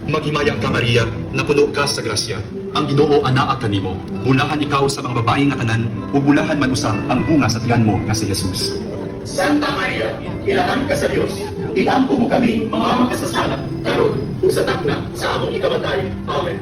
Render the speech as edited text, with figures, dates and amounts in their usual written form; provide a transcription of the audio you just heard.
Maghimaya ka, Maria, na puno ka sa grasya. Ang Ginoo anaa kanimo. Bulahan ikaw sa mga babaeng nga tanan, ug bulahan man usab ang bunga sa tiyan mo nga si Jesus. Santa Maria, ilahan ka sa Diyos. Ilampo mo kami, mga makasasala, karon ug sa takna sa among ikamatay. Amen.